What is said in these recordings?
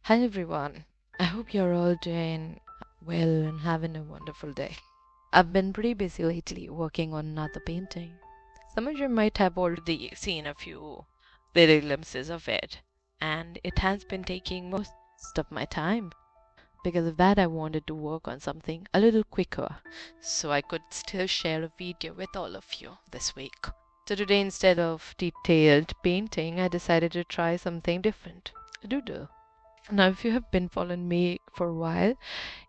Hi everyone. I hope you're all doing well and having a wonderful day. I've been pretty busy lately working on another painting. Some of you might have already seen a few little glimpses of it, and it has been taking most of my time. Because of that, I wanted to work on something a little quicker so I could still share a video with all of you this week. So today, instead of detailed painting, I decided to try something different, a doodle. Now, if you have been following me for a while,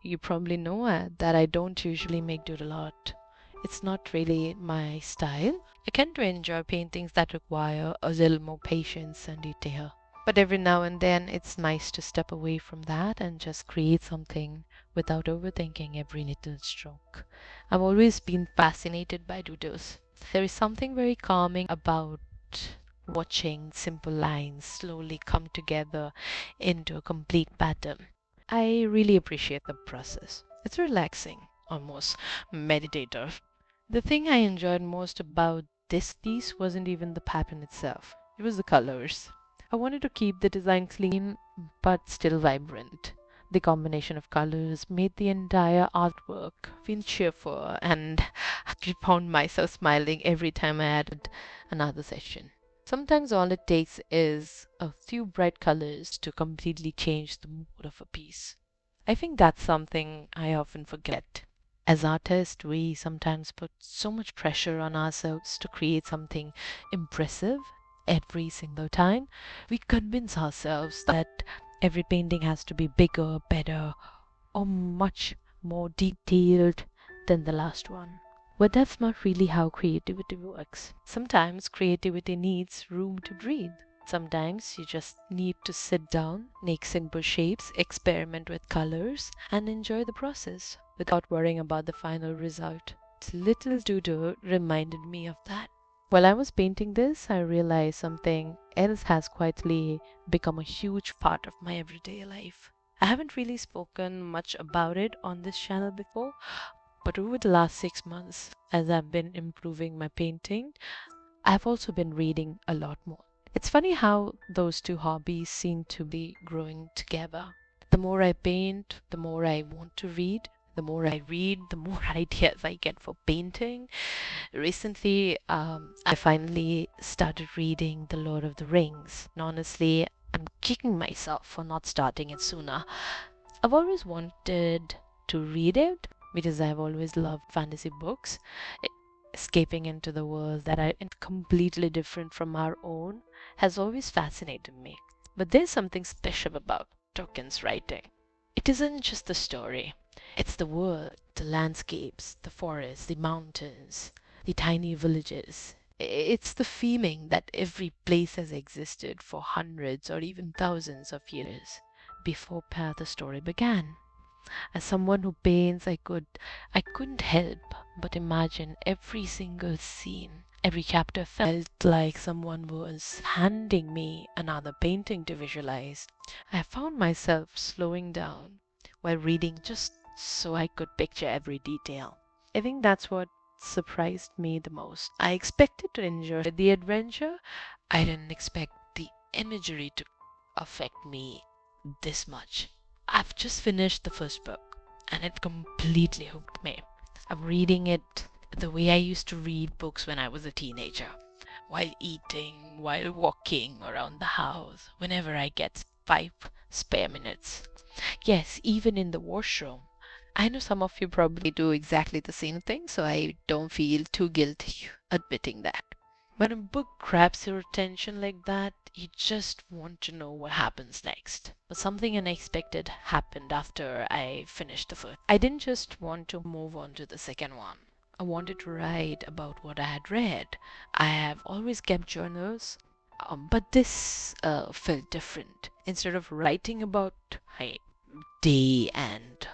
you probably know that I don't usually make doodle art. It's not really my style. I tend to enjoy paintings that require a little more patience and detail. But every now and then, it's nice to step away from that and just create something without overthinking every little stroke. I've always been fascinated by doodles. There is something very calming about watching simple lines slowly come together into a complete pattern. I really appreciate the process. It's relaxing, almost meditative. The thing I enjoyed most about this piece wasn't even the pattern itself, it was the colors. I wanted to keep the design clean but still vibrant. The combination of colors made the entire artwork feel cheerful, and I found myself smiling every time I added another section. Sometimes all it takes is a few bright colors to completely change the mood of a piece. I think that's something I often forget. As artists, we sometimes put so much pressure on ourselves to create something impressive every single time. We convince ourselves that every painting has to be bigger, better, or much more detailed than the last one. But that's not really how creativity works. Sometimes creativity needs room to breathe. Sometimes you just need to sit down, make simple shapes, experiment with colors, and enjoy the process without worrying about the final result. This little doodle reminded me of that. While I was painting this, I realized something else has quietly become a huge part of my everyday life. I haven't really spoken much about it on this channel before, but over the last 6 months, as I've been improving my painting, I've also been reading a lot more. It's funny how those two hobbies seem to be growing together. The more I paint, the more I want to read. The more I read, the more ideas I get for painting. Recently, I finally started reading The Lord of the Rings. And honestly, I'm kicking myself for not starting it sooner. I've always wanted to read it because I've always loved fantasy books. Escaping into the world that are completely different from our own has always fascinated me. But there's something special about Tolkien's writing. It isn't just the story, it's the world, the landscapes, the forests, the mountains, the tiny villages. It's the feeling that every place has existed for hundreds or even thousands of years before the story began. As someone who paints, I couldn't help but imagine every single scene. Every chapter felt like someone was handing me another painting to visualize. I found myself slowing down while reading just so I could picture every detail. I think that's what surprised me the most. I expected to enjoy the adventure. I didn't expect the imagery to affect me this much. I've just finished the first book and it completely hooked me. I'm reading it the way I used to read books when I was a teenager, while eating, while walking around the house, whenever I get 5 spare minutes. Yes, even in the washroom. I know some of you probably do exactly the same thing, so I don't feel too guilty admitting that. When a book grabs your attention like that, you just want to know what happens next. But something unexpected happened after I finished the first. I didn't just want to move on to the second one. I wanted to write about what I had read. I have always kept journals, but this felt different. Instead of writing about my day and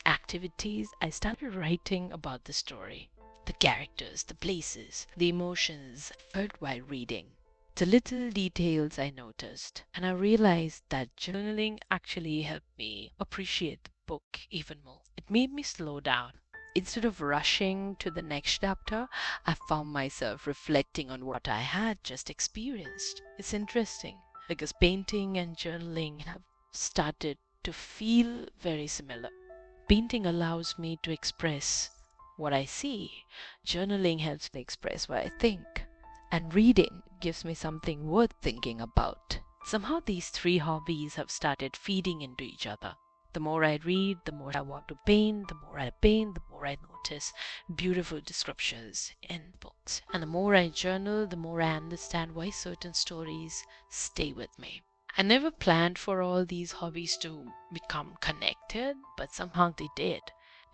activities, I started writing about the story, the characters, the places, the emotions I felt while reading, the little details I noticed, and I realized that journaling actually helped me appreciate the book even more. It made me slow down. Instead of rushing to the next chapter, I found myself reflecting on what I had just experienced. It's interesting because painting and journaling have started to feel very similar. Painting allows me to express what I see, journaling helps me express what I think, and reading gives me something worth thinking about. Somehow these three hobbies have started feeding into each other. The more I read, the more I want to paint, the more I paint, the more I notice beautiful descriptions in books. And the more I journal, the more I understand why certain stories stay with me. I never planned for all these hobbies to become connected, but somehow they did.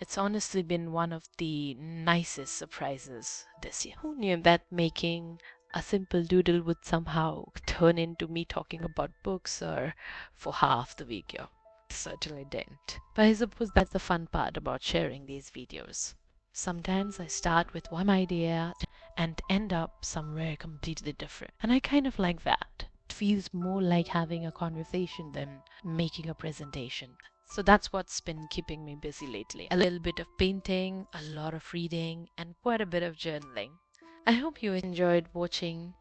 It's honestly been one of the nicest surprises this year. Who knew that making a simple doodle would somehow turn into me talking about books or for half the video? Certainly didn't. But I suppose that's the fun part about sharing these videos. Sometimes I start with one idea and end up somewhere completely different. And I kind of like that. It feels more like having a conversation than making a presentation. So that's what's been keeping me busy lately. A little bit of painting, a lot of reading, and quite a bit of journaling. I hope you enjoyed watching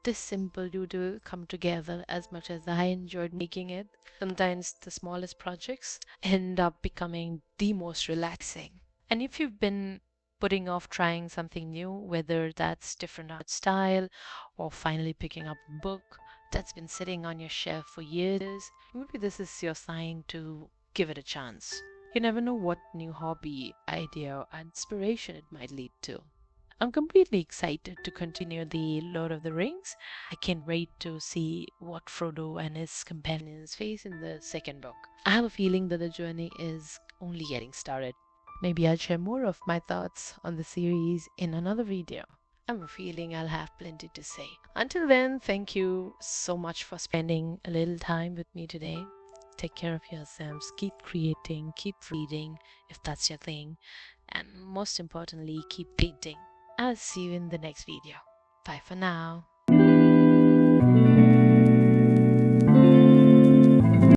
this simple doodle come together as much as I enjoyed making it. Sometimes the smallest projects end up becoming the most relaxing. And if you've been putting off trying something new, whether that's different art style or finally picking up a book that's been sitting on your shelf for years, maybe this is your sign to give it a chance. You never know what new hobby, idea, or inspiration it might lead to. I'm completely excited to continue the Lord of the Rings. I can't wait to see what Frodo and his companions face in the second book. I have a feeling that the journey is only getting started. Maybe I'll share more of my thoughts on the series in another video. I have a feeling I'll have plenty to say. Until then, thank you so much for spending a little time with me today. Take care of yourselves, keep creating, keep reading if that's your thing, and most importantly, keep painting. I'll see you in the next video. Bye for now.